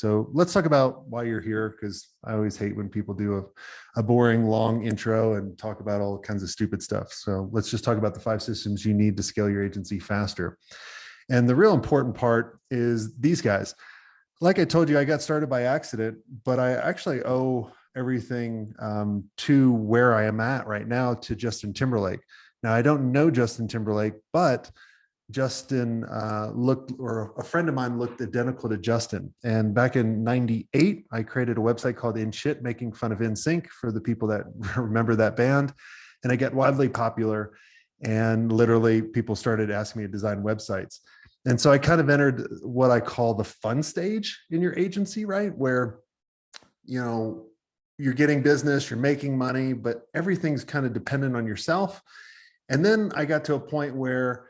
So let's talk about why you're here, because I always hate when people do a boring, long intro and talk about all kinds of stupid stuff. So let's just talk about the 5 systems you need to scale your agency faster. And the real important part is these guys. Like I told you, I got started by accident, but I actually owe everything to where I am at right now to Justin Timberlake. Now, I don't know Justin Timberlake, but Justin or a friend of mine looked identical to Justin. And back in '98, I created a website called In Shit, making fun of NSYNC for the people that remember that band. And I got wildly popular. And literally people started asking me to design websites. And so I kind of entered what I call the fun stage in your agency, right? Where, you're getting business, you're making money, but everything's kind of dependent on yourself. And then I got to a point where,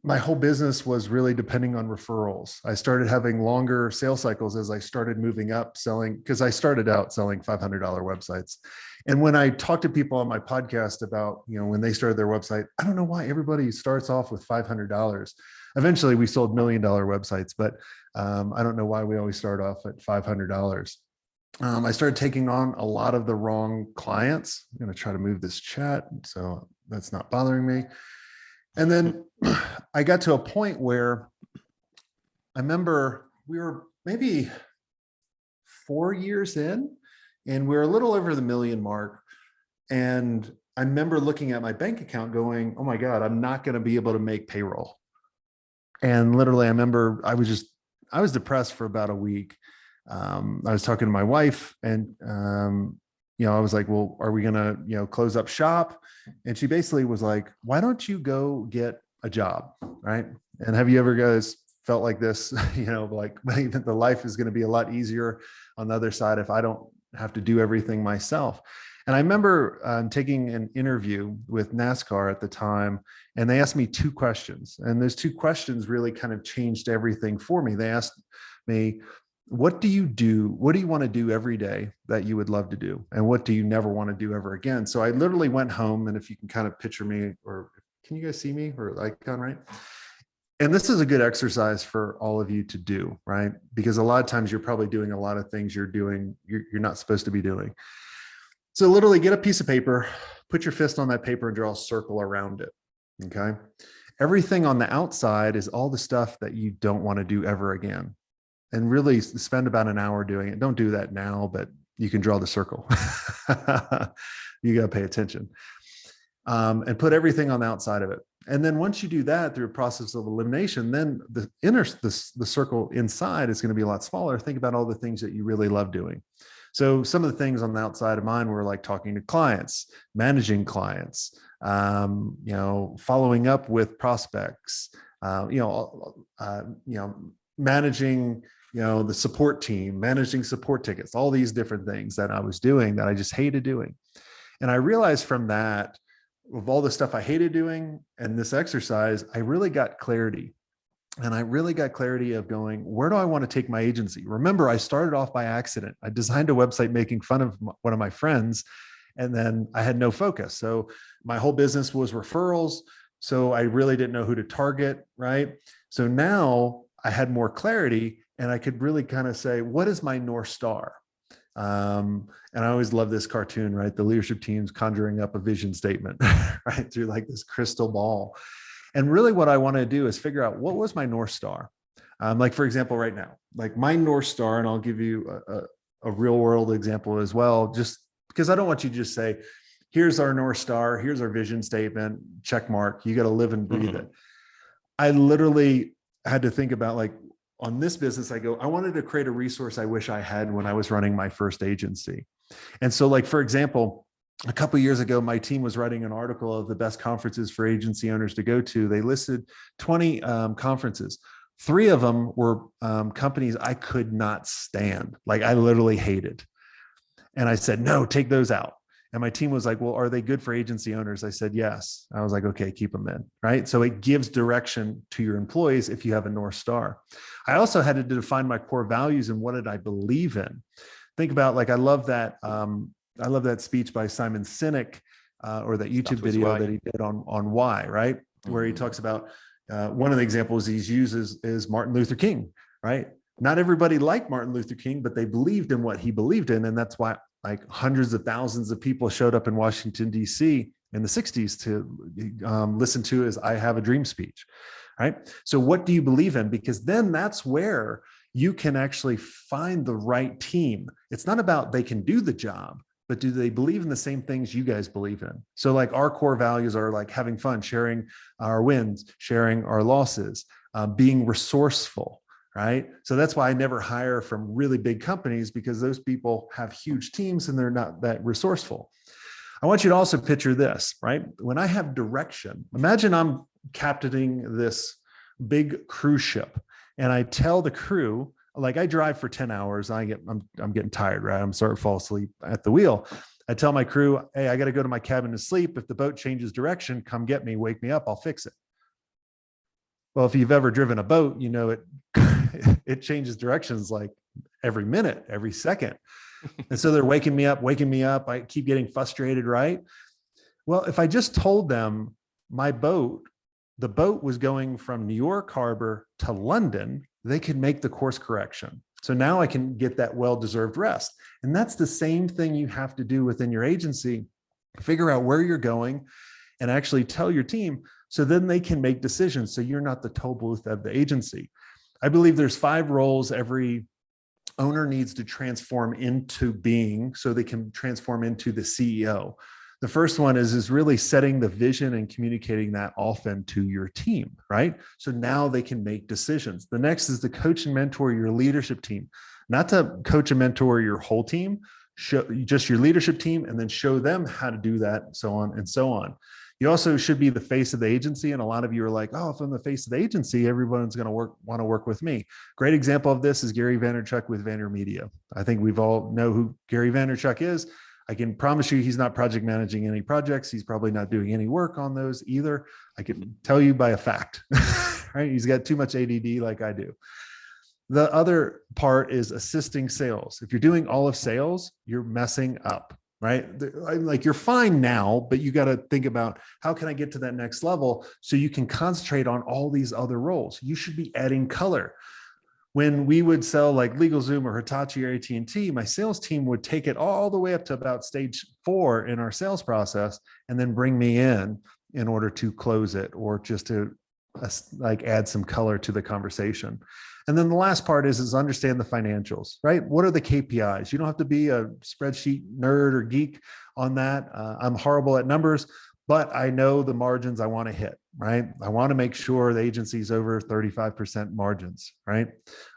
my whole business was really depending on referrals. I started having longer sales cycles as I started moving up selling, because I started out selling $500 websites. And when I talk to people on my podcast about, when they started their website, I don't know why everybody starts off with $500. Eventually we sold $1 million websites, but I don't know why we always start off at $500. I started taking on a lot of the wrong clients. I'm going to try to move this chat so that's not bothering me. And then I got to a point where I remember we were maybe 4 years in, and we were a little over the million mark. And I remember looking at my bank account going, oh my God, I'm not going to be able to make payroll. And literally, I remember I was depressed for about a week. I was talking to my wife, and I was like, well, are we going to, close up shop? And she basically was like, why don't you go get a job? Right. And have you ever guys felt like this, like the life is going to be a lot easier on the other side if I don't have to do everything myself. And I remember taking an interview with NASCAR at the time, and they asked me 2 questions. And those 2 questions really kind of changed everything for me. They asked me, what do you do? What do you want to do every day that you would love to do? And what do you never want to do ever again? So I literally went home, and if you can kind of picture me, or can you guys see me or icon, right? And this is a good exercise for all of you to do, right? Because a lot of times you're probably doing a lot of things you're not supposed to be doing. So literally get a piece of paper, put your fist on that paper and draw a circle around it, okay? Everything on the outside is all the stuff that you don't want to do ever again. And really spend about an hour doing it. Don't do that now, but you can draw the circle. You got to pay attention. And put everything on the outside of it. And then once you do that through a process of elimination, then the circle inside is going to be a lot smaller. Think about all the things that you really love doing. So some of the things on the outside of mine were like talking to clients, managing clients, following up with prospects, managing, the support team, managing support tickets, all these different things that I was doing that I just hated doing. And I realized from that, of all the stuff I hated doing and this exercise, I really got clarity. And I really got clarity of going, where do I want to take my agency? Remember, I started off by accident. I designed a website making fun of one of my friends, and then I had no focus. So my whole business was referrals. So I really didn't know who to target, right? So now I had more clarity, and I could really kind of say, what is my North Star? And I always love this cartoon, right? The leadership team's conjuring up a vision statement, right? Through like this crystal ball. And really what I want to do is figure out what was my North Star. Like for example, right now, like my North Star, and I'll give you a real world example as well, just because I don't want you to just say, here's our North Star, here's our vision statement, check mark, you got to live and breathe it. I literally had to think about, like, on this business, I wanted to create a resource I wish I had when I was running my first agency. And so like, for example, a couple of years ago, my team was writing an article of the best conferences for agency owners to go to. They listed 20 conferences. 3 of them were companies I could not stand. Like I literally hated. And I said, no, take those out. And my team was like, well, are they good for agency owners? I said, yes. I was like, okay, keep them in, right? So it gives direction to your employees if you have a North Star. I also had to define my core values and what did I believe in. Think about, like, I love that speech by Simon Sinek, or that YouTube video that he did on why, right? Where he talks about, one of the examples he's used is Martin Luther King, right? Not everybody liked Martin Luther King, but they believed in what he believed in. And that's why like hundreds of thousands of people showed up in Washington, D.C. in the 60s to listen to his I Have a Dream speech, right? So what do you believe in? Because then that's where you can actually find the right team. It's not about they can do the job, but do they believe in the same things you guys believe in? So like our core values are like having fun, sharing our wins, sharing our losses, being resourceful, right? So that's why I never hire from really big companies, because those people have huge teams and they're not that resourceful. I want you to also picture this, right? When I have direction, imagine I'm captaining this big cruise ship and I tell the crew, like I drive for 10 hours, I'm getting tired, right? I'm starting to fall asleep at the wheel. I tell my crew, hey, I got to go to my cabin to sleep. If the boat changes direction, come get me, wake me up, I'll fix it. Well, if you've ever driven a boat, you know it it changes directions like every minute, every second. And so they're waking me up. I keep getting frustrated, right? Well, if I just told them the boat was going from New York Harbor to London, they could make the course correction. So now I can get that well-deserved rest. And that's the same thing you have to do within your agency. Figure out where you're going and actually tell your team, so then they can make decisions. So you're not the toll booth of the agency. I believe there's 5 roles every owner needs to transform into being so they can transform into the CEO. The first one is really setting the vision and communicating that often to your team, right? So now they can make decisions. The next is to coach and mentor your leadership team, not to coach and mentor your whole team, just your leadership team, and then show them how to do that, so on and so on. You also should be the face of the agency. And a lot of you are like, oh, if I'm the face of the agency, everyone's going to want to work with me. Great example of this is Gary Vaynerchuk with VaynerMedia. I think we've all know who Gary Vaynerchuk is. I can promise you he's not project managing any projects. He's probably not doing any work on those either. I can tell you by a fact, right? He's got too much ADD like I do. The other part is assisting sales. If you're doing all of sales, you're messing up, right? Like you're fine now, but you got to think about how can I get to that next level so you can concentrate on all these other roles. You should be adding color. When we would sell like LegalZoom or Hitachi or AT&T, my sales team would take it all the way up to about stage 4 in our sales process and then bring me in order to close it or just to like add some color to the conversation. And then the last part is understand the financials, right? What are the KPIs? You don't have to be a spreadsheet nerd or geek on that. I'm horrible at numbers, but I know the margins I want to hit, right? I want to make sure the agency's over 35% margins, right?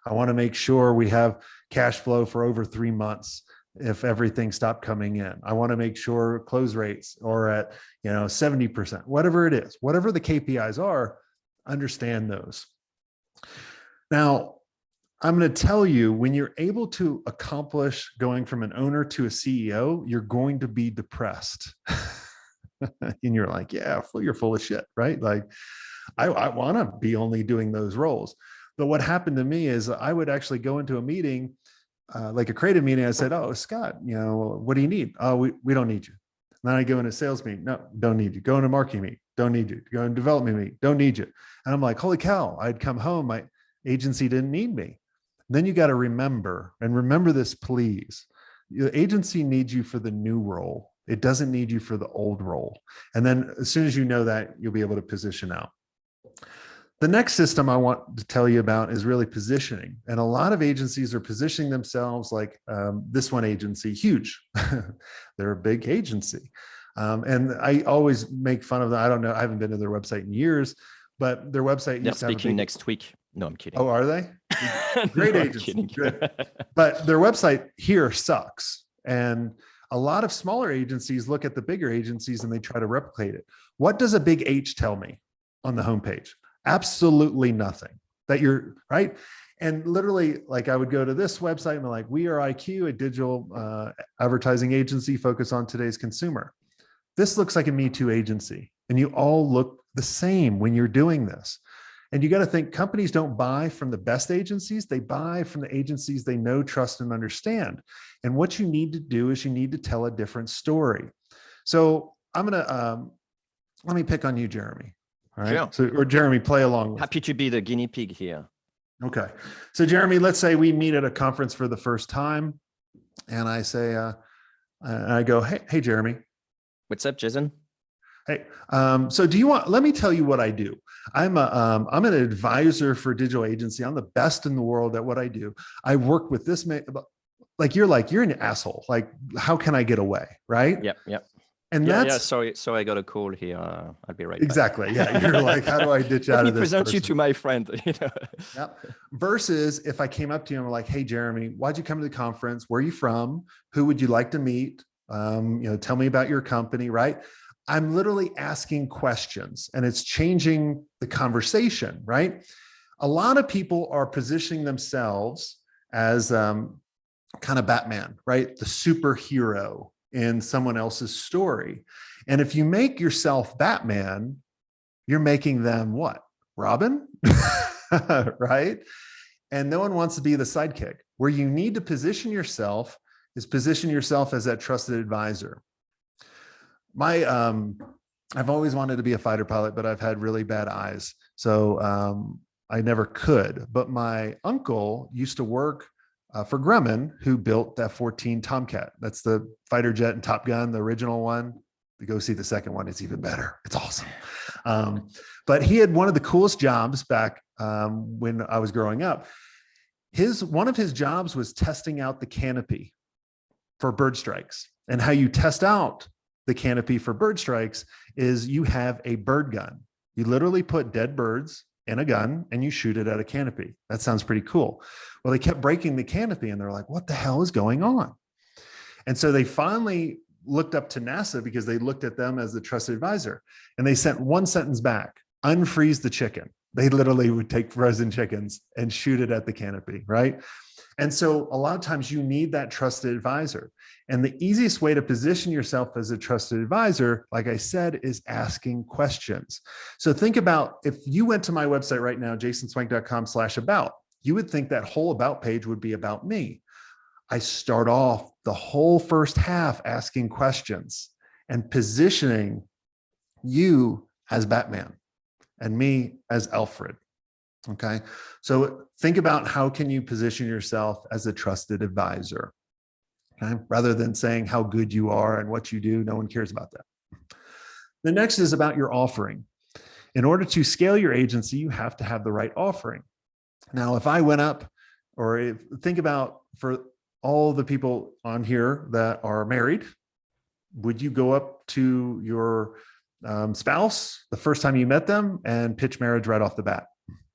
I want to make sure we have cash flow for over 3 months if everything stopped coming in. I want to make sure close rates are at 70%, whatever it is, whatever the KPIs are, understand those. Now, I'm going to tell you, when you're able to accomplish going from an owner to a CEO, you're going to be depressed. And you're like, yeah, you're full of shit, right? Like, I want to be only doing those roles. But what happened to me is I would actually go into a meeting, like a creative meeting. I said, oh, Scott, what do you need? Oh, we don't need you. And then I go into a sales meeting. No, don't need you. Go into a marketing meeting. Don't need you. Go into development meeting. Don't need you. And I'm like, holy cow, I'd come home. My agency didn't need me. And then you got to remember this, please. The agency needs you for the new role. It doesn't need you for the old role. And then as soon as you know that, you'll be able to position out. The next system I want to tell you about is really positioning. And a lot of agencies are positioning themselves like this one agency, huge. They're a big agency. And I always make fun of them. I don't know. I haven't been to their website in years, but their website used to have speaking next week. No, I'm kidding. Oh, are they? Great No, agency. Good. But their website here sucks. And a lot of smaller agencies look at the bigger agencies and they try to replicate it. What does a big H tell me on the homepage? Absolutely nothing. That you're right. And literally, like I would go to this website and be like, we are IQ, a digital advertising agency focused on today's consumer. This looks like a Me Too agency. And you all look the same when you're doing this. And you got to think companies don't buy from the best agencies. They buy from the agencies they know, trust, and understand. And what you need to do is you need to tell a different story. So I'm going to, let me pick on you, Jeremy. All right. Sure. So, or Jeremy, play along with Happy to be the guinea pig here. Okay. So Jeremy, let's say we meet at a conference for the first time and I say, I go, hey, Jeremy. What's up, Jason? Hey, so let me tell you what I do. I'm an advisor for a digital agency. I'm the best in the world at what I do. I work with this, you're an asshole. Like, how can I get away? Right. Yep, yep. And Yeah, that's sorry, I got a call here. I'll be right back. exactly. Yeah. You're like, how do I ditch Let out me of this present you person? to my friend. Yep. Versus if I came up to you and I'm like, hey, Jeremy, why'd you come to the conference? Where are you from? Who would you like to meet? Tell me about your company, right? I'm literally asking questions and it's changing the conversation, right? A lot of people are positioning themselves as kind of Batman, right? The superhero in someone else's story. And if you make yourself Batman, you're making them what? Robin? Right? And no one wants to be the sidekick. Where you need to position yourself is position yourself as that trusted advisor. I've always wanted to be a fighter pilot, but I've had really bad eyes. So I never could. But my uncle used to work for Grumman, who built that 14 Tomcat. That's the fighter jet and Top Gun, the original one. To go see the second one, it's even better. It's awesome. But he had one of the coolest jobs back when I was growing up. One of his jobs was testing out the canopy for bird strikes. And how you test out the canopy for bird strikes is you have a bird gun. You literally put dead birds in a gun and you shoot it at a canopy. That sounds pretty cool. Well, they kept breaking the canopy and they're like, what the hell is going on? And so they finally looked up to NASA because they looked at them as the trusted advisor and they sent one sentence back: unfreeze the chicken. They literally would take frozen chickens and shoot it at the canopy, right? And so a lot of times you need that trusted advisor. And the easiest way to position yourself as a trusted advisor, like I said, is asking questions. So think about if you went to my website right now, jasonswenk.com/about, you would think that whole about page would be about me. I start off the whole first half asking questions and positioning you as Batman and me as Alfred. Okay. So think about how can you position yourself as a trusted advisor, okay? Rather than saying how good you are and what you do. No one cares about that. The next is about your offering. In order to scale your agency, you have to have the right offering. Now, if I went up, think about for all the people on here that are married, would you go up to your spouse the first time you met them and pitch marriage right off the bat?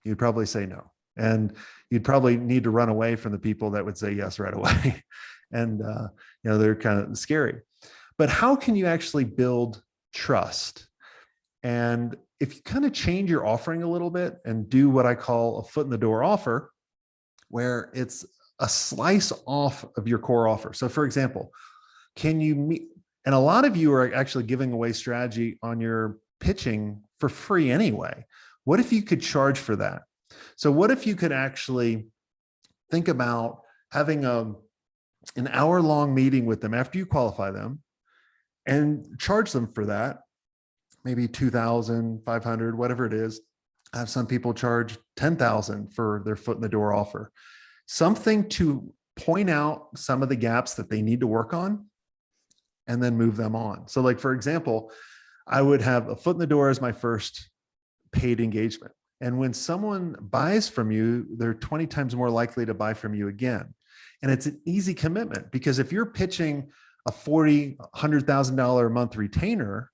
You'd probably say no. And you'd probably need to run away from the people that would say yes right away. And, they're kind of scary. But how can you actually build trust? And if you kind of change your offering a little bit and do what I call a foot in the door offer, where it's a slice off of your core offer. So for example, can you meet, and a lot of you are actually giving away strategy on your pitching for free anyway. What if you could charge for that? So what if you could actually think about having an hour-long meeting with them after you qualify them and charge them for that, maybe $2,500, whatever it is. I have some people charge $10,000 for their foot in the door offer. Something to point out some of the gaps that they need to work on and then move them on. So like, for example, I would have a foot in the door as my first paid engagement. And when someone buys from you, they're 20 times more likely to buy from you again. And it's an easy commitment because if you're pitching a $40,000, $100,000 a month retainer,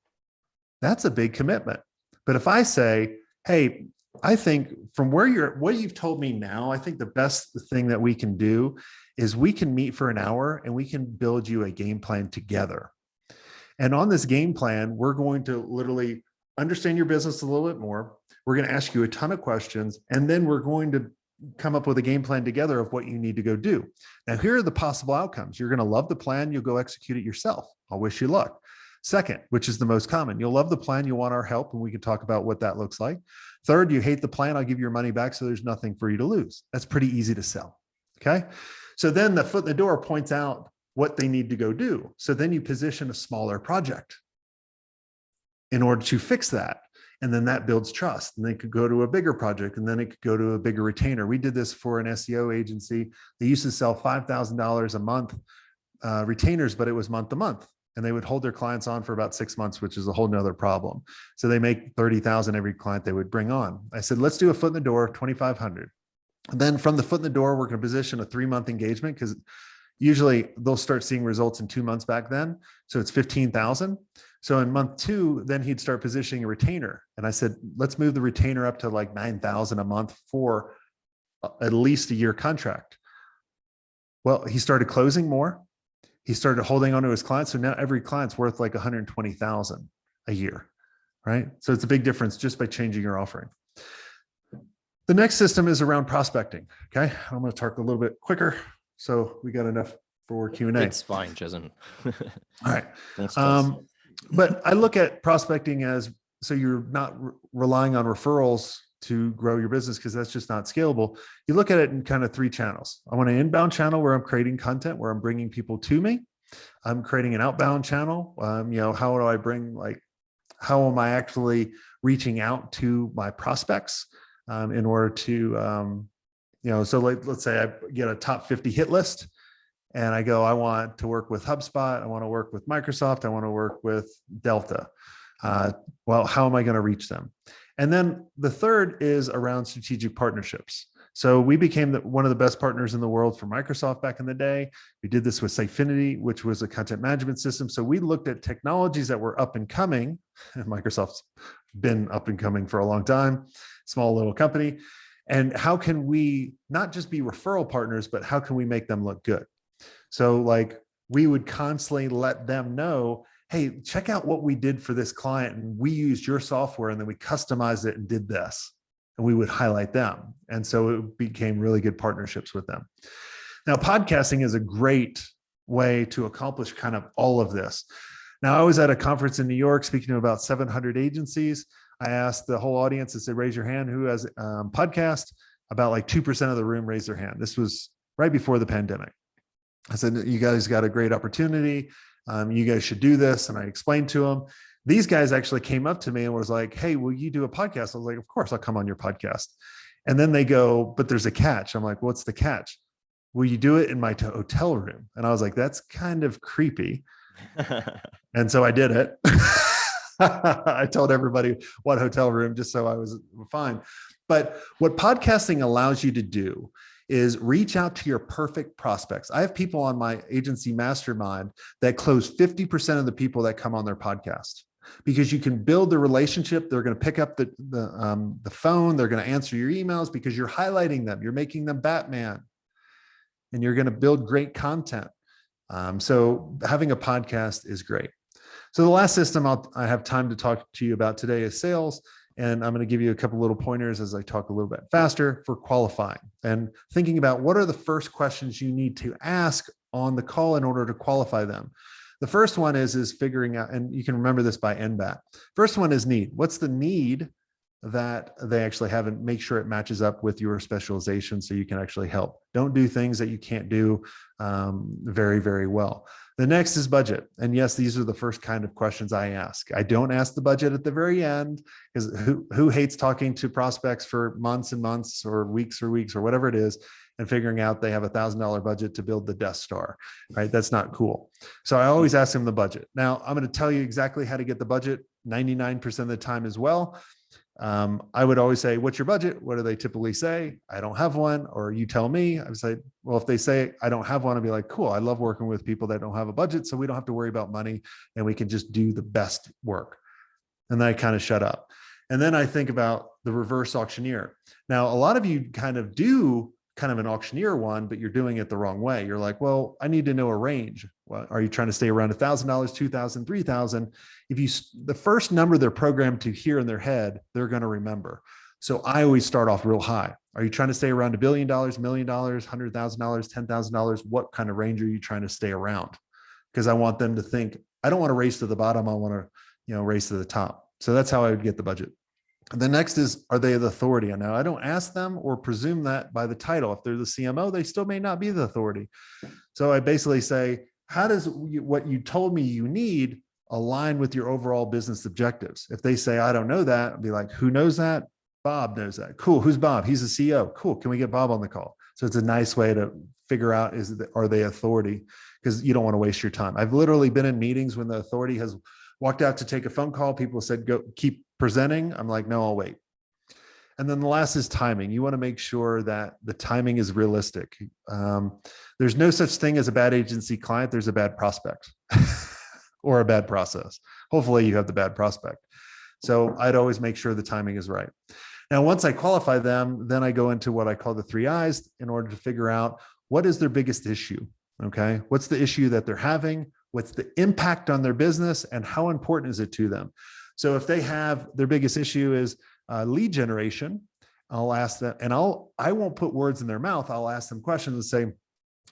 that's a big commitment. But if I say, hey, I think from what you've told me now, I think the best thing that we can do is we can meet for an hour and we can build you a game plan together. And on this game plan, we're going to literally understand your business a little bit more. We're going to ask you a ton of questions, and then we're going to come up with a game plan together of what you need to go do. Now, here are the possible outcomes. You're going to love the plan. You'll go execute it yourself. I'll wish you luck. Second, which is the most common, you'll love the plan. You want our help, and we can talk about what that looks like. Third, you hate the plan. I'll give you your money back, so there's nothing for you to lose. That's pretty easy to sell. Okay. So then the foot in the door points out what they need to go do. So then you position a smaller project in order to fix that. And then that builds trust, and they could go to a bigger project, and then it could go to a bigger retainer. We did this for an SEO agency. They used to sell $5,000 a month retainers, but it was month to month. And they would hold their clients on for about 6 months, which is a whole nother problem. So they make 30,000 every client they would bring on. I said, let's do a foot in the door, 2,500. And then from the foot in the door, we're going to position a 3-month engagement, because usually they'll start seeing results in 2 months back then. So it's 15,000. So in month 2, then he'd start positioning a retainer. And I said, let's move the retainer up to like 9,000 a month for at least a year contract. Well, he started closing more. He started holding on to his clients. So now every client's worth like 120,000 a year, right? So it's a big difference just by changing your offering. The next system is around prospecting. Okay. I'm going to talk a little bit quicker, so we got enough for Q&A. It's fine, Jason. All right. Don't stress. But I look at prospecting as, so you're not relying on referrals to grow your business, because that's just not scalable. You look at it in kind of 3 channels. I want an inbound channel where I'm creating content, where I'm bringing people to me. I'm creating an outbound channel. How do I bring, how am I actually reaching out to my prospects in order to, so let's say I get a top 50 hit list, and I go, I want to work with HubSpot. I want to work with Microsoft. I want to work with Delta. Well, how am I going to reach them? And then the third is around strategic partnerships. So we became one of the best partners in the world for Microsoft back in the day. We did this with Sitefinity, which was a content management system. So we looked at technologies that were up and coming, and Microsoft's been up and coming for a long time, small little company. And how can we not just be referral partners, but how can we make them look good? So we would constantly let them know, hey, check out what we did for this client, and we used your software, and then we customized it and did this, and we would highlight them. And so it became really good partnerships with them. Now, podcasting is a great way to accomplish kind of all of this. Now, I was at a conference in New York speaking to about 700 agencies. I asked the whole audience, I said, raise your hand, who has a podcast? About 2% of the room raised their hand. This was right before the pandemic. I said, you guys got a great opportunity. You guys should do this. And I explained to them. These guys actually came up to me and was like, hey, will you do a podcast? I was like, of course, I'll come on your podcast. And then they go, but there's a catch. I'm like, what's the catch? Will you do it in my hotel room? And I was like, that's kind of creepy. And so I did it. I told everybody what hotel room, just so I was fine. But what podcasting allows you to do is reach out to your perfect prospects. I have people on my agency mastermind that close 50% of the people that come on their podcast, because you can build the relationship. They're going to pick up the phone. They're going to answer your emails because you're highlighting them. You're making them Batman, and you're going to build great content. So having a podcast is great. So the last system I have time to talk to you about today is sales. And I'm going to give you a couple little pointers as I talk a little bit faster for qualifying and thinking about what are the first questions you need to ask on the call in order to qualify them. The first one is figuring out, and you can remember this by NBAT. First one is need. What's the need that they actually have, and make sure it matches up with your specialization so you can actually help. Don't do things that you can't do very, very well. The next is budget. And yes, these are the first kind of questions I ask. I don't ask the budget at the very end, because who hates talking to prospects for months and months or weeks or whatever it is, and figuring out they have $1,000 budget to build the Death Star, right? That's not cool. So I always ask them the budget. Now I'm going to tell you exactly how to get the budget 99% of the time as well. I would always say, what's your budget? What do they typically say? I don't have one. Or you tell me. I would say, well, if they say I don't have one, I'd be like, cool. I love working with people that don't have a budget, so we don't have to worry about money and we can just do the best work. And then I kind of shut up. And then I think about the reverse auctioneer. Now, a lot of you kind of do kind of an auctioneer one, but you're doing it the wrong way. You're like, well, I need to know a range. Well, are you trying to stay around $1,000, $2,000, $3,000? The first number they're programmed to hear in their head, they're going to remember. So I always start off real high. Are you trying to stay around $1 billion, $1 million, $100,000, $10,000? What kind of range are you trying to stay around? Because I want them to think, I don't want to race to the bottom. I want to, race to the top. So that's how I would get the budget. The next is, are they the authority? And now I don't ask them or presume that by the title. If they're the CMO, they still may not be the authority. So I basically say, how does what you told me you need, align with your overall business objectives. If they say, I don't know that, I'll be like, who knows that? Bob knows that. Cool. Who's Bob? He's the CEO. Cool. Can we get Bob on the call? So it's a nice way to figure out, are they authority? Because you don't want to waste your time. I've literally been in meetings when the authority has walked out to take a phone call. People said, go keep presenting. I'm like, no, I'll wait. And then the last is timing. You want to make sure that the timing is realistic. There's no such thing as a bad agency client. There's a bad prospect or a bad process. Hopefully you have the bad prospect. So I'd always make sure the timing is right. Now, once I qualify them, then I go into what I call the 3 I's in order to figure out what is their biggest issue. Okay. What's the issue that they're having? What's the impact on their business and how important is it to them? So if they have their biggest issue is lead generation, I'll ask them, and I won't put words in their mouth. I'll ask them questions and say,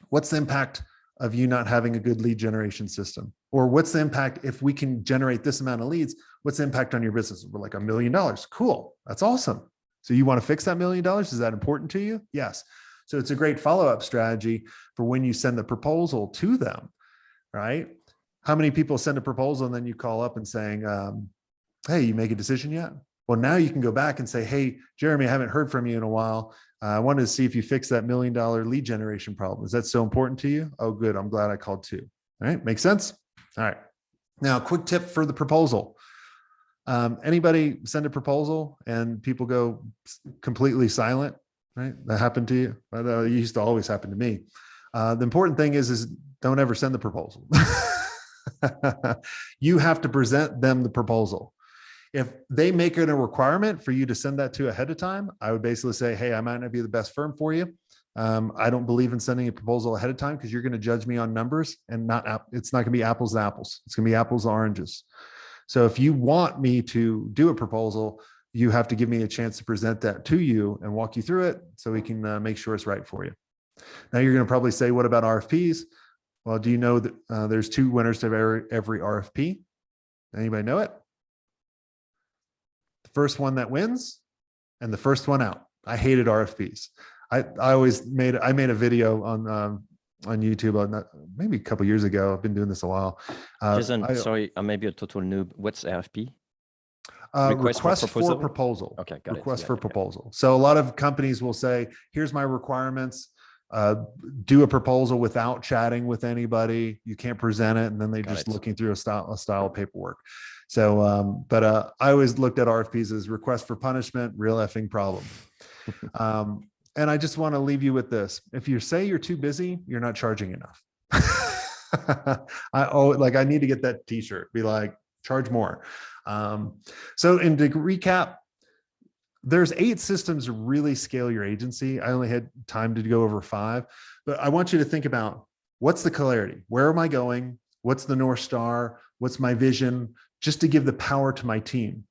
what's the impact of you not having a good lead generation system? Or what's the impact if we can generate this amount of leads? What's the impact on your business? We're like $1 million. Cool. That's awesome. So you want to fix that $1 million? Is that important to you? Yes. So it's a great follow-up strategy for when you send the proposal to them, right? How many people send a proposal and then you call up and saying, hey, you make a decision yet? Well, now you can go back and say, hey, Jeremy, I haven't heard from you in a while. I wanted to see if you fixed that $1 million lead generation problem. Is that so important to you? Oh, good. I'm glad I called too. All right. Makes sense? All right. Now, a quick tip for the proposal. Anybody send a proposal and people go completely silent, right? That happened to you? It used to always happen to me. The important thing is don't ever send the proposal. You have to present them the proposal. If they make it a requirement for you to send that to ahead of time, I would basically say, hey, I might not be the best firm for you. I don't believe in sending a proposal ahead of time because you're going to judge me on numbers and it's not going to be apples to apples. It's going to be apples to oranges. So if you want me to do a proposal, you have to give me a chance to present that to you and walk you through it so we can make sure it's right for you. Now you're going to probably say, what about RFPs? Well, do you know that there's 2 winners to every RFP? Anybody know it? The first one that wins and the first one out. I hated RFPs. I made a video on YouTube maybe a couple of years ago. I've been doing this a while. Jason, sorry, I may be a total noob. What's RFP? Request for proposal. Okay, got it. Request for proposal. So a lot of companies will say, here's my requirements. Do a proposal without chatting with anybody. You can't present it. And then they just looking through a style of paperwork. So, but I always looked at RFPs as request for punishment, real effing problem. And I just want to leave you with this. If you say you're too busy, you're not charging enough. I need to get that t-shirt, be like, charge more. So to recap, there's 8 systems to really scale your agency. I only had time to go over 5, but I want you to think about what's the clarity? Where am I going? What's the North Star? What's my vision? Just to give the power to my team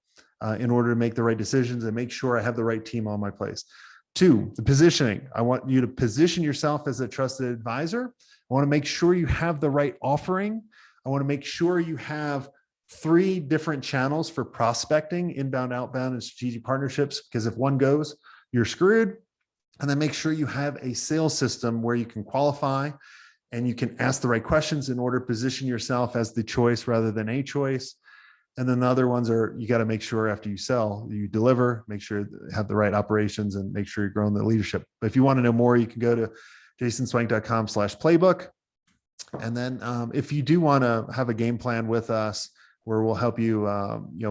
in order to make the right decisions and make sure I have the right team on my place. 2, the positioning. I want you to position yourself as a trusted advisor. I want to make sure you have the right offering. I want to make sure you have 3 different channels for prospecting, inbound, outbound, and strategic partnerships, because if one goes, you're screwed. And then make sure you have a sales system where you can qualify and you can ask the right questions in order to position yourself as the choice rather than a choice. And then the other ones are, you got to make sure after you sell, you deliver, make sure you have the right operations and make sure you're growing the leadership. But if you want to know more, you can go to jasonswenk.com/playbook. And then if you do want to have a game plan with us, where we'll help you,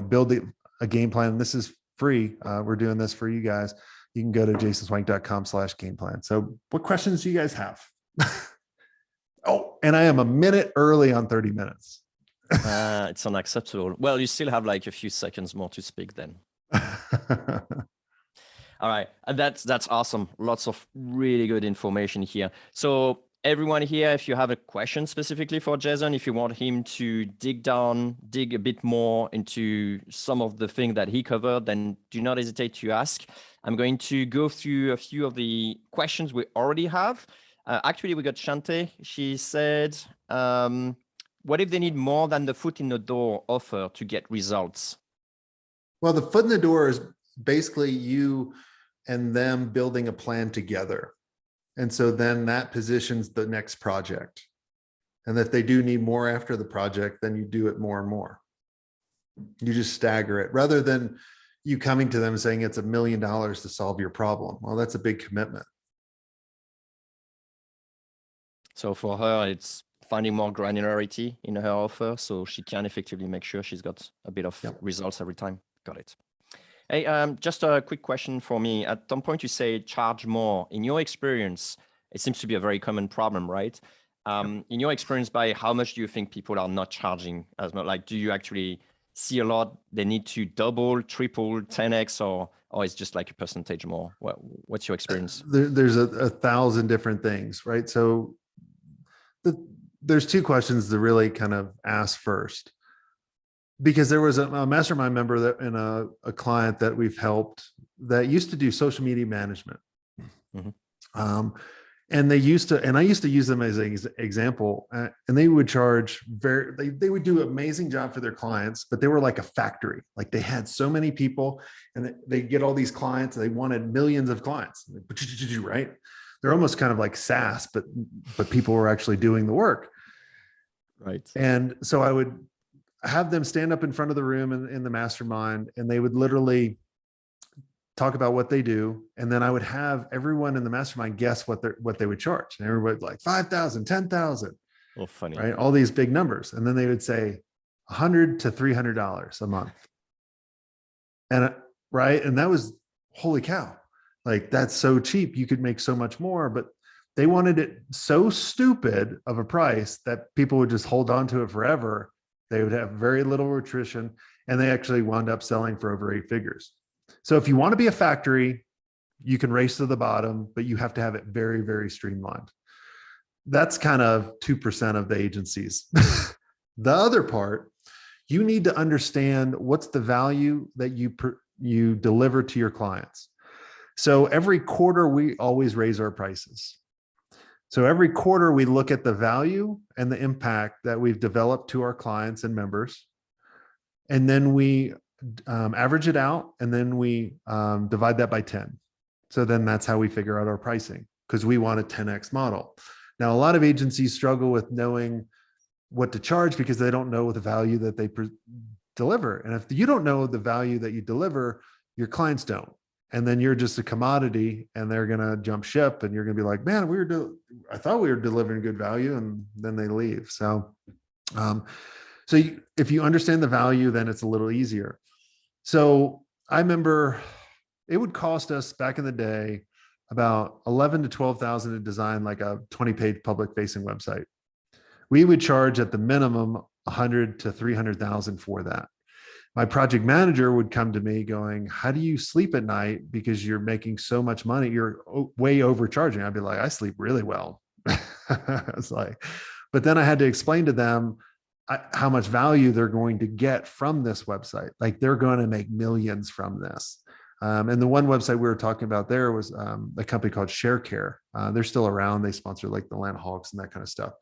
build a game plan. This is free. We're doing this for you guys. You can go to jasonswenk.com/game plan. So what questions do you guys have? Oh, and I am a minute early on 30 minutes. It's unacceptable. Well, you still have like a few seconds more to speak then. All right. That's awesome. Lots of really good information here. So everyone here, if you have a question specifically for Jason, if you want him to dig a bit more into some of the things that he covered, then do not hesitate to ask. I'm going to go through a few of the questions we already have. Actually, we got Shante. She said, what if they need more than the foot in the door offer to get results? Well, the foot in the door is basically you and them building a plan together. And so then that positions the next project. And if they do need more after the project, then you do it more and more. You just stagger it rather than you coming to them and saying it's $1 million to solve your problem. Well, that's a big commitment. So for her, it's finding more granularity in her offer so she can effectively make sure she's got a bit of results every time. Got it. Hey, just a quick question for me. At some point you say charge more. In your experience, it seems to be a very common problem, right? In your experience, by how much do you think people are not charging as much? Like, do you actually see a lot they need to double, triple, 10x, or it's just like a percentage more? What's your experience? There's a thousand different things, right? So there's two questions to really kind of ask first, because there was a mastermind member that and a client that we've helped that used to do social media management. And they used to, and I used to use them as an example, and they would charge they would do an amazing job for their clients, but they were like a factory. Like they had so many people and they get all these clients, they wanted millions of clients, right? They're almost kind of like SaaS, but people were actually doing the work. Right. And so I would have them stand up in front of the room in the mastermind, and they would literally talk about what they do. And then I would have everyone in the mastermind guess what they would charge. And everybody's like 5,000, 10,000. Oh, funny. Right? All these big numbers. And then they would say $100 to $300 a month. And right. And that was, holy cow. Like, that's so cheap. You could make so much more, but they wanted it so stupid of a price that people would just hold on to it forever. They would have very little attrition, and they actually wound up selling for over 8 figures. So if you want to be a factory, you can race to the bottom, but you have to have it very, very streamlined. That's kind of 2% of the agencies. The other part, you need to understand what's the value that you deliver to your clients. So every quarter, we always raise our prices. So every quarter, we look at the value and the impact that we've developed to our clients and members. And then we average it out, and then we divide that by 10. So then that's how we figure out our pricing, because we want a 10x model. Now, a lot of agencies struggle with knowing what to charge because they don't know the value that they deliver. And if you don't know the value that you deliver, your clients don't. And then you're just a commodity, and they're going to jump ship, and you're going to be like, man, I thought we were delivering good value, and then they leave. So, if you understand the value, then it's a little easier. So I remember it would cost us back in the day about 11 to 12,000 to design like a 20-page public facing website. We would charge at the minimum 100 to 300,000 for that. My project manager would come to me going, how do you sleep at night? Because you're making so much money. You're way overcharging. I'd be like, I sleep really well. It's like, but then I had to explain to them how much value they're going to get from this website. Like, they're going to make millions from this. And the one website we were talking about there was a company called ShareCare. They're still around. They sponsor like the Atlanta Hawks and that kind of stuff.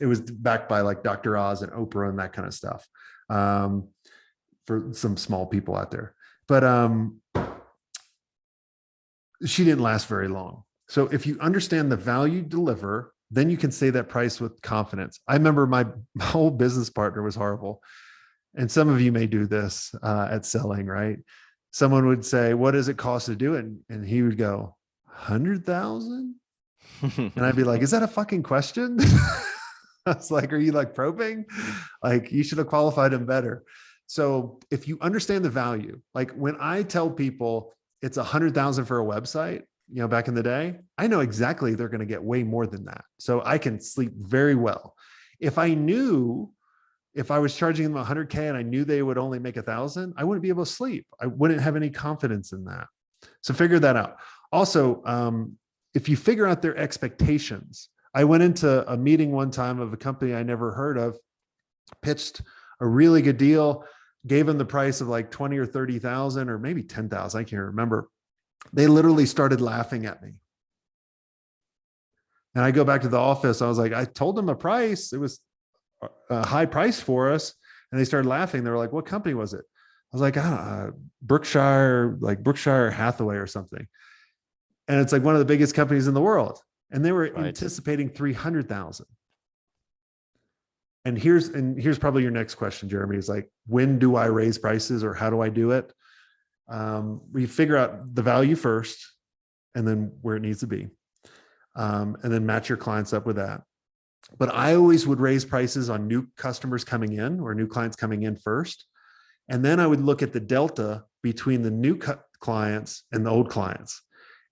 It was backed by like Dr. Oz and Oprah and that kind of stuff, for some small people out there. But she didn't last very long. So if you understand the value you deliver, then you can say that price with confidence. I remember my whole business partner was horrible. And some of you may do this at selling, right? Someone would say, what does it cost to do it? And he would go, 100,000? And I'd be like, is that a fucking question? I was like, are you like probing? Like, you should have qualified him better. So if you understand the value, like when I tell people it's 100,000 for a website, back in the day, I know exactly they're going to get way more than that. So I can sleep very well. If I was charging them 100K and I knew they would only make 1,000, I wouldn't be able to sleep. I wouldn't have any confidence in that. So figure that out. Also, if you figure out their expectations, I went into a meeting one time of a company I never heard of, pitched a really good deal, gave them the price of like 20 or 30,000 or maybe 10,000. I can't remember. They literally started laughing at me. And I go back to the office. I was like, I told them a price. It was a high price for us. And they started laughing. They were like, what company was it? I was like, Berkshire Hathaway or something. And it's like one of the biggest companies in the world. And they were anticipating 300,000. And here's probably your next question, Jeremy, is like, when do I raise prices or how do I do it? We figure out the value first and then where it needs to be. And then match your clients up with that. But I always would raise prices on new customers coming in or new clients coming in first. And then I would look at the delta between the new clients and the old clients.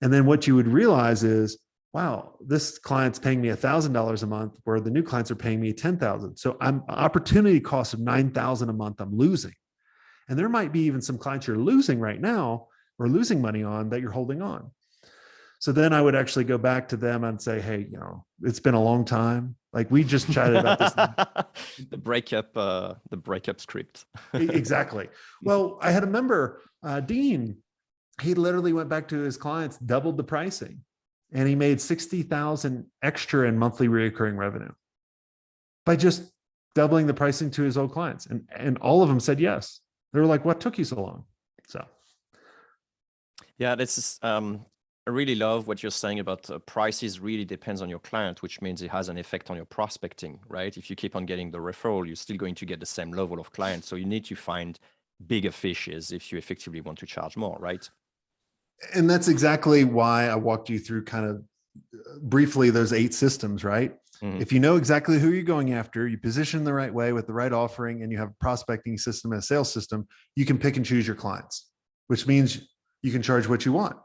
And then what you would realize is, wow, this client's paying me $1,000 a month, where the new clients are paying me $10,000. So I'm opportunity cost of $9,000 a month I'm losing. And there might be even some clients you're losing right now or losing money on that you're holding on. So then I would actually go back to them and say, hey, it's been a long time. Like we just chatted about this. the breakup script. Exactly. Well, I had a member, Dean, he literally went back to his clients, doubled the pricing, and he made 60,000 extra in monthly recurring revenue by just doubling the pricing to his old clients. And all of them said yes. They were like, what took you so long? So. Yeah, this is, I really love what you're saying about prices really depends on your client, which means it has an effect on your prospecting, right? If you keep on getting the referral, you're still going to get the same level of clients. So you need to find bigger fishes if you effectively want to charge more, right? And that's exactly why I walked you through kind of briefly those 8 systems, right? Mm-hmm. If you know exactly who you're going after, you position the right way with the right offering, and you have a prospecting system and a sales system, you can pick and choose your clients, which means you can charge what you want,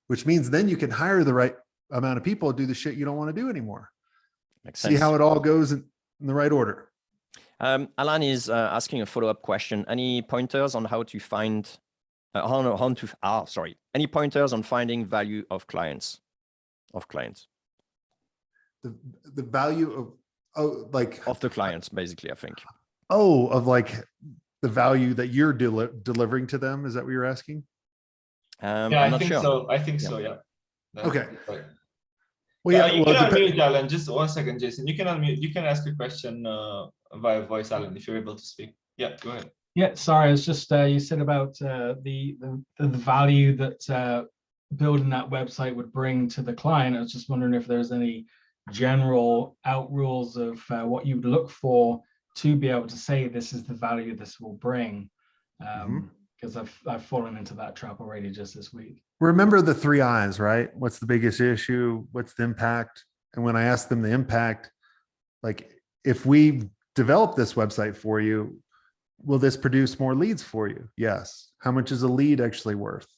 which means then you can hire the right amount of people to do the shit you don't want to do anymore. Makes sense. See how it all goes in the right order. Alan is asking a follow-up question. Any pointers on how to find, any pointers on finding value of clients? The value of of the clients, basically, I think. Of like the value that you're delivering to them. Is that what you're asking? Yeah, I think so. I think so. Yeah. Okay. Right. Well, yeah. You can unmute, Alan. Just 1 second, Jason. You can unmute. You can ask a question via voice, Alan, if you're able to speak. Yeah, go ahead. Yeah, sorry. It's just you said about the value that building that website would bring to the client. I was just wondering if there's any general out rules of what you would look for to be able to say this is the value this will bring. Because I've fallen into that trap already just this week. Remember the 3 I's, right? What's the biggest issue? What's the impact? And when I ask them the impact, like if we develop this website for you, will this produce more leads for you? Yes. How much is a lead actually worth?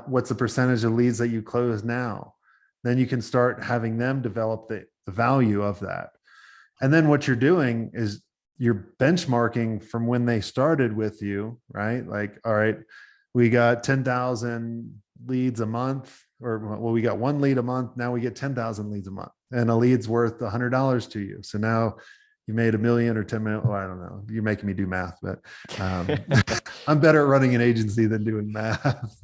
What's the percentage of leads that you close now? Then you can start having them develop the value of that. And then what you're doing is you're benchmarking from when they started with you, right? Like, all right, we got 10,000 leads a month, or well, we got 1 lead a month. Now we get 10,000 leads a month, and a lead's worth $100 to you. So now you made $1 million or 10 million. Oh, I don't know. You're making me do math, but I'm better at running an agency than doing math.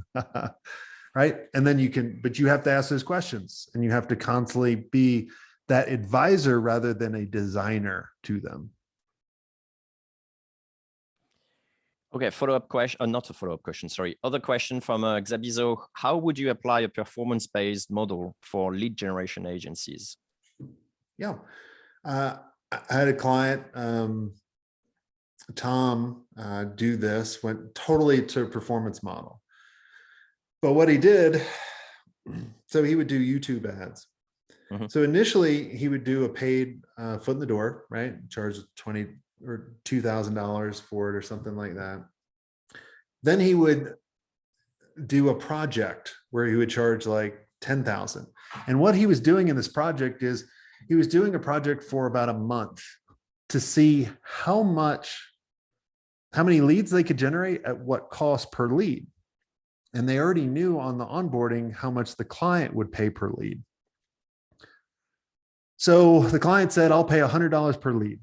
Right. And then but you have to ask those questions, and you have to constantly be that advisor rather than a designer to them. Okay, follow-up question, not a follow-up question, sorry. Other question from Xabizo. How would you apply a performance-based model for lead generation agencies? Yeah, I had a client, Tom, do this, went totally to a performance model. But what he did, so he would do YouTube ads. Mm-hmm. So initially he would do a paid foot in the door, right? Charge $20,000 or $2,000 for it or something like that. Then he would do a project where he would charge like $10,000. And what he was doing in this project is he was doing a project for about a month to see how many leads they could generate at what cost per lead. And they already knew on the onboarding how much the client would pay per lead. So the client said, I'll pay $100 per lead.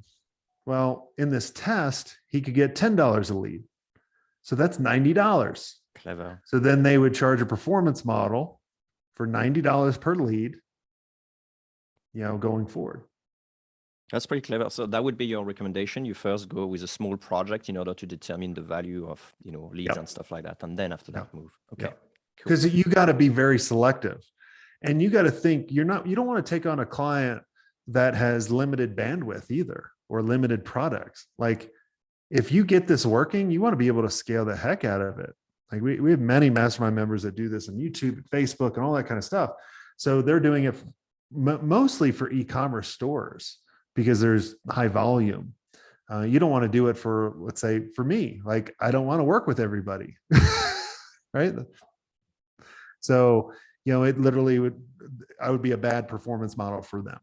Well, in this test, he could get $10 a lead. So that's $90. Clever. So then they would charge a performance model for $90 per lead, going forward. That's pretty clever. So that would be your recommendation. You first go with a small project in order to determine the value of, leads and stuff like that. And then after that move. Okay. Because you got to be very selective, and you got to think you don't want to take on a client that has limited bandwidth either. or limited products. Like if you get this working, you want to be able to scale the heck out of it. Like we have many mastermind members that do this on YouTube, Facebook, and all that kind of stuff. So they're doing it mostly for e-commerce stores because there's high volume. You don't want to do it for, let's say, for me. Like I don't want to work with everybody, right? So, it literally I would be a bad performance model for them.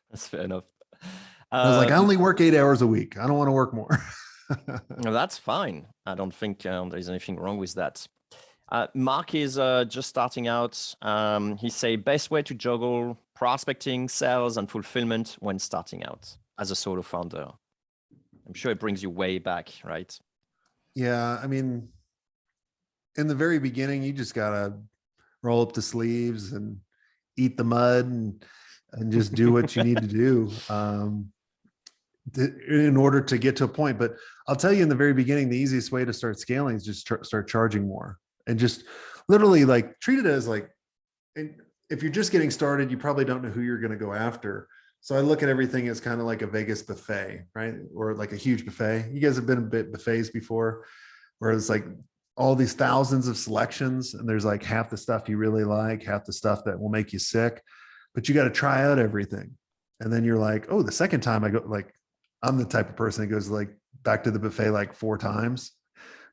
That's fair enough. I was like, I only work 8 hours a week. I don't want to work more. No, that's fine. I don't think there's anything wrong with that. Mark is just starting out. He say best way to juggle prospecting, sales, and fulfillment when starting out as a solo founder. I'm sure it brings you way back, right? Yeah, I mean, in the very beginning, you just gotta roll up the sleeves and eat the mud and just do what you need to do in order to get to a point. But I'll tell you, in the very beginning, the easiest way to start scaling is just start charging more, and just literally like treat it as like, if you're just getting started, you probably don't know who you're going to go after. So I look at everything as kind of like a Vegas buffet, right? Or like a huge buffet. You guys have been at buffets before, where it's like all these thousands of selections, and there's like half the stuff you really like, half the stuff that will make you sick, but you got to try out everything. And then you're like, oh, the second time I go, like, I'm the type of person that goes like back to the buffet like 4 times.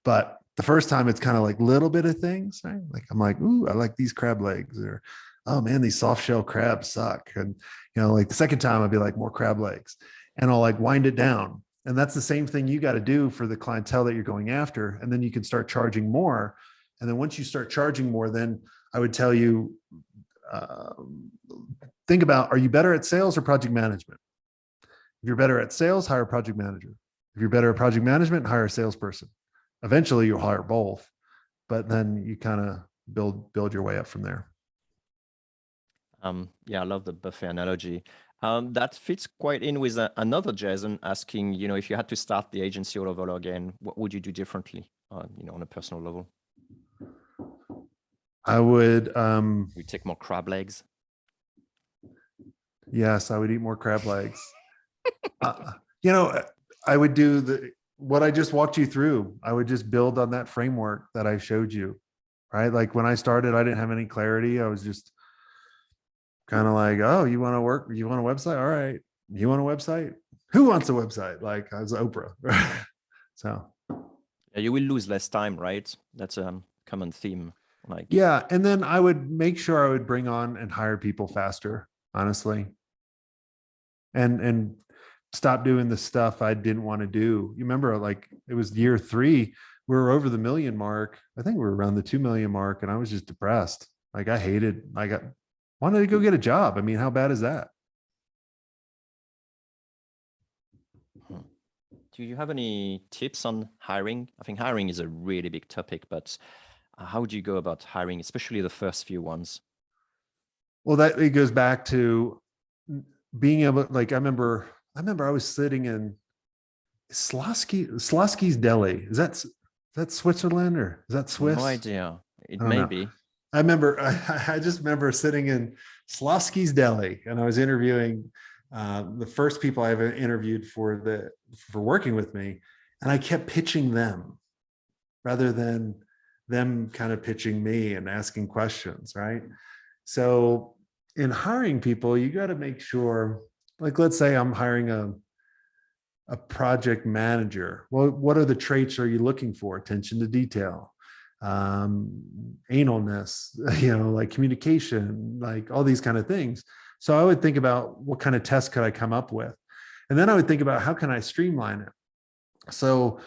But the first time it's kind of like little bit of things, right? Like I'm like, ooh, I like these crab legs, or oh man, these soft shell crabs suck. And like the second time I'd be like, more crab legs, and I'll like wind it down. And that's the same thing you got to do for the clientele that you're going after. And then you can start charging more. And then once you start charging more, then I would tell you, think about, are you better at sales or project management? If you're better at sales, hire a project manager. If you're better at project management, hire a salesperson. Eventually you'll hire both, but then you kind of build your way up from there. Yeah, I love the buffet analogy. That fits quite in with another Jason asking, if you had to start the agency all over again, what would you do differently, on a personal level? I would. We take more crab legs. Yes, I would eat more crab legs. I would do what I just walked you through. I would just build on that framework that I showed you, right? Like when I started, I didn't have any clarity. I was just kind of like, oh, you want to work? You want a website? All right. You want a website? Who wants a website? Like I was Oprah. So. Yeah, you will lose less time, right? That's a common theme. Like, yeah. And then I would make sure I would bring on and hire people faster, honestly. And stop doing the stuff I didn't want to do. You remember, like it was year 3, we were over the 1 million mark. I think we were around the 2 million mark, and I was just depressed. Like I wanted to go get a job. I mean, how bad is that? Do you have any tips on hiring? I think hiring is a really big topic, but how do you go about hiring, especially the first few ones? Well, it goes back to being able, like, I remember I was sitting in Slosky's Deli. Is that Switzerland, or is that Swiss? No idea. It may be. I remember, I just remember sitting in Slosky's Deli, and I was interviewing the first people I ever interviewed for working with me. And I kept pitching them rather than them kind of pitching me and asking questions, right? So in hiring people, you got to make sure, like, let's say I'm hiring a project manager. Well, what are the traits are you looking for? Attention to detail, analness, like communication, like all these kind of things. So I would think about what kind of tests could I come up with? And then I would think about how can I streamline it? So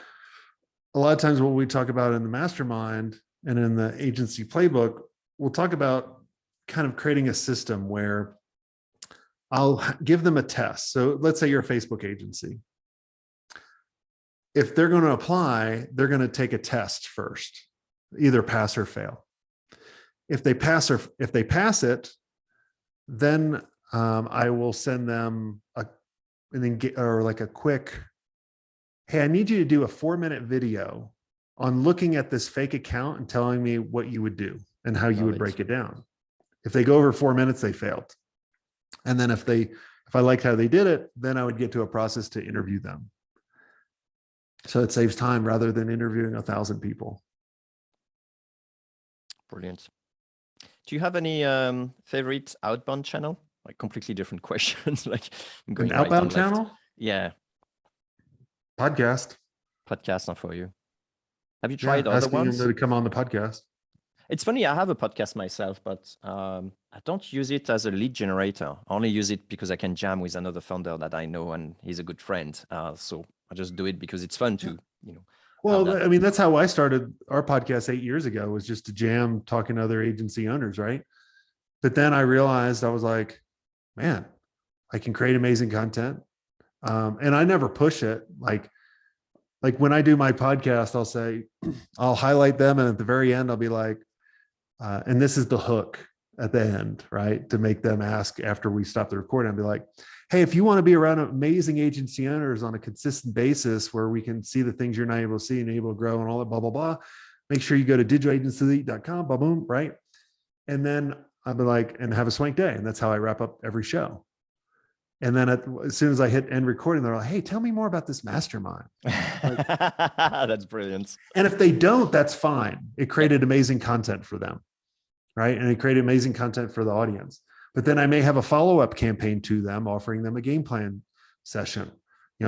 a lot of times what we talk about in the mastermind and in the agency playbook, we'll talk about kind of creating a system where I'll give them a test. So let's say you're a Facebook agency. If they're going to apply, they're going to take a test first, either pass or fail. If they pass it, then I will send them a quick, hey, I need you to do a 4-minute video on looking at this fake account and telling me what you would do and how you would break it down. If they go over 4 minutes, they failed. And then if they If I liked how they did it, then I would get to a process to interview them. So it saves time rather than interviewing 1,000 people. Brilliant. Do you have any favorite outbound channel? Like completely different questions. Like I'm going An right outbound and left. channel? Yeah, Podcast. podcast not for you. Have you tried other asking ones? them to come on the podcast. It's funny, I have a podcast myself, but I don't use it as a lead generator. I only use it because I can jam with another founder that I know and he's a good friend. So I just do it because it's fun to, you know. Well, I mean, that's how I started our podcast 8 years ago, was just to jam talking to other agency owners, right? But then I realized, I was like, man, I can create amazing content. And I never push it. Like when I do my podcast, I'll say, I'll highlight them. And at the very end, I'll be like, and this is the hook at the end, right? To make them ask after we stop the recording, I'll be like, hey, if you want to be around amazing agency owners on a consistent basis where we can see the things you're not able to see and able to grow and all that, blah, blah, blah, make sure you go to digitalagency.com, boom, boom, right? And then I'll be like, and have a Swenk day. And that's how I wrap up every show. And then as soon as I hit end recording, they're like, hey, tell me more about this mastermind. That's brilliant. And if they don't, that's fine. It created amazing content for them, right? And it created amazing content for the audience. But then I may have a follow-up campaign to them, offering them a game plan session,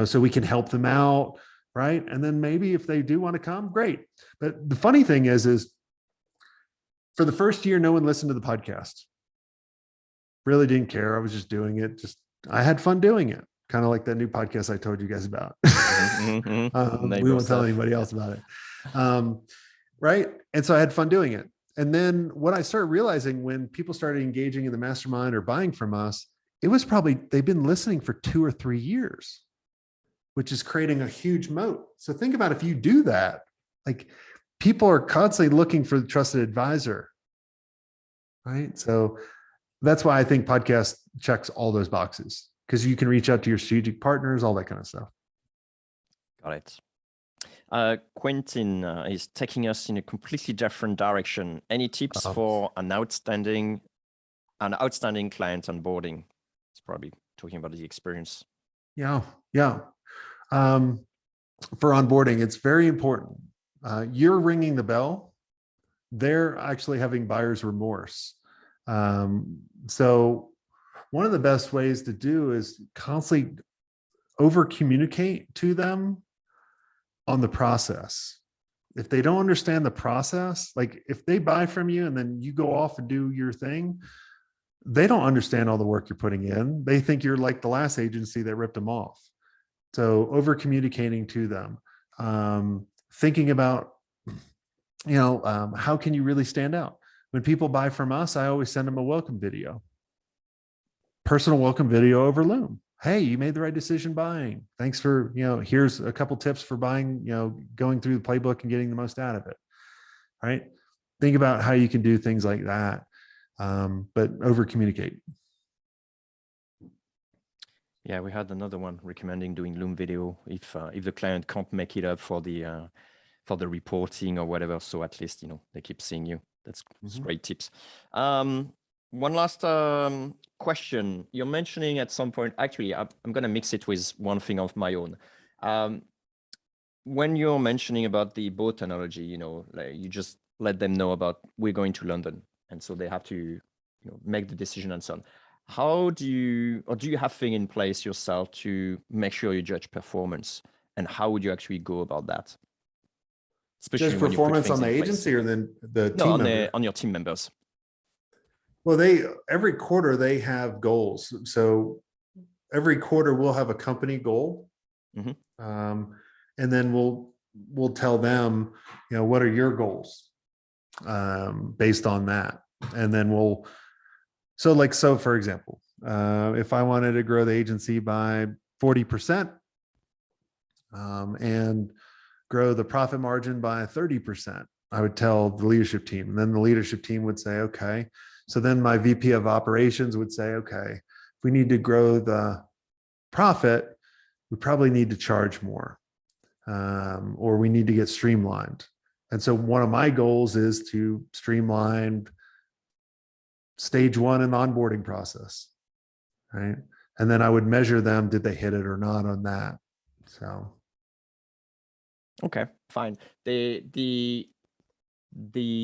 so we can help them out, right? And then maybe if they do want to come, great. But the funny thing is for the first year, no one listened to the podcast. Really didn't care. I was just doing it. I had fun doing it. Kind of like that new podcast I told you guys about. We won't tell anybody else about it. Right. And so I had fun doing it. And then what I started realizing, when people started engaging in the mastermind or buying from us, it was probably, they've been listening for 2 or 3 years, which is creating a huge moat. So think about, if you do that, like, people are constantly looking for the trusted advisor, right? So that's why I think podcast checks all those boxes, because you can reach out to your strategic partners, all that kind of stuff. Got it. Quentin is taking us in a completely different direction. Any tips for an outstanding client onboarding? It's probably talking about the experience. Yeah. For onboarding, it's very important. You're ringing the bell. They're actually having buyer's remorse. So one of the best ways to do is constantly over communicate to them on the process. If they don't understand the process, like if they buy from you and then you go off and do your thing, they don't understand all the work you're putting in. They think you're like the last agency that ripped them off. So over communicating to them, thinking about, how can you really stand out? When people buy from us, I always send them a welcome video, personal welcome video over Loom. Hey, you made the right decision buying. Thanks for, here's a couple tips for buying, going through the playbook and getting the most out of it. Right? Think about how you can do things like that, but over communicate. Yeah, we had another one recommending doing Loom video if the client can't make it up for the reporting or whatever. So at least they keep seeing you. That's great tips. One last question. You're mentioning at some point, actually, I'm going to mix it with one thing of my own. When you're mentioning about the boat analogy, like you just let them know about, we're going to London. And so they have to make the decision and so on. How do you have things in place yourself to make sure you judge performance? And how would you actually go about that? Especially just performance on the agency or then the team member? On your team members. Well, every quarter they have goals. So every quarter we'll have a company goal, and then we'll tell them, what are your goals based on that, and then so for example, if I wanted to grow the agency by 40%, and grow the profit margin by 30%, I would tell the leadership team, and then the leadership team would say, okay. So then my VP of operations would say, okay, if we need to grow the profit, we probably need to charge more, or we need to get streamlined. And so one of my goals is to streamline stage 1 in the onboarding process, right? And then I would measure them. Did they hit it or not on that? So. Okay, fine. The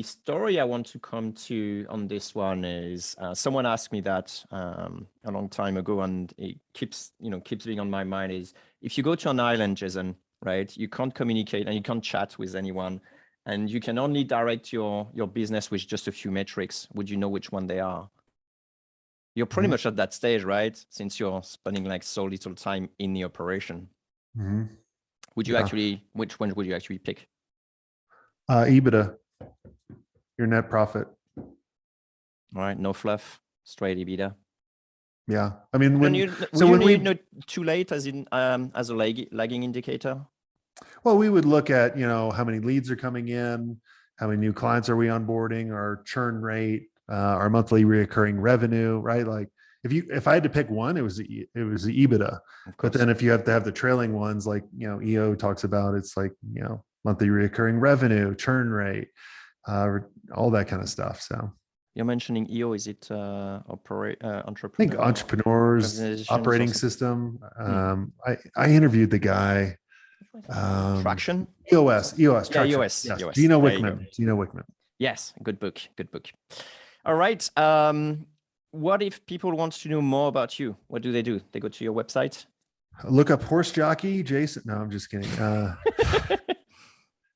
story I want to come to on this one is someone asked me that a long time ago, and it keeps being on my mind. Is if you go to an island, Jason, right? You can't communicate and you can't chat with anyone, and you can only direct your business with just a few metrics. Would you know which one they are? You're pretty much at that stage, right? Since you're spending like so little time in the operation. Would you actually? Which one would you actually pick? EBITDA, your net profit. All right, no fluff, straight EBITDA. Yeah, I mean, when know too late as in as a lagging indicator. Well, we would look at how many leads are coming in, how many new clients are we onboarding, our churn rate, our monthly recurring revenue, right? Like if I had to pick one, it was the EBITDA. But then if you have to have the trailing ones, like EO talks about, it's like monthly recurring revenue, churn rate, all that kind of stuff. So you're mentioning EO, is it entrepreneur? I think entrepreneurs operating system. I interviewed the guy. Traction. EOS. Yeah, Traction. EOS. Yes. EOS. Gino Wickman. Yes, good book. All right. What if people want to know more about you? What do? They go to your website. Look up horse jockey Jason. No, I'm just kidding.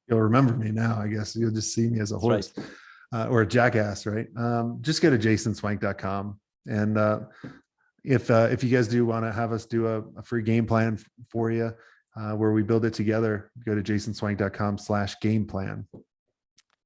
You'll remember me now. I guess you'll just see me as a horse. Right. Or a jackass, right? Just go to jasonswenk.com. And if you guys do want to have us do a free game plan for you, where we build it together, go to jasonswenk.com/game plan.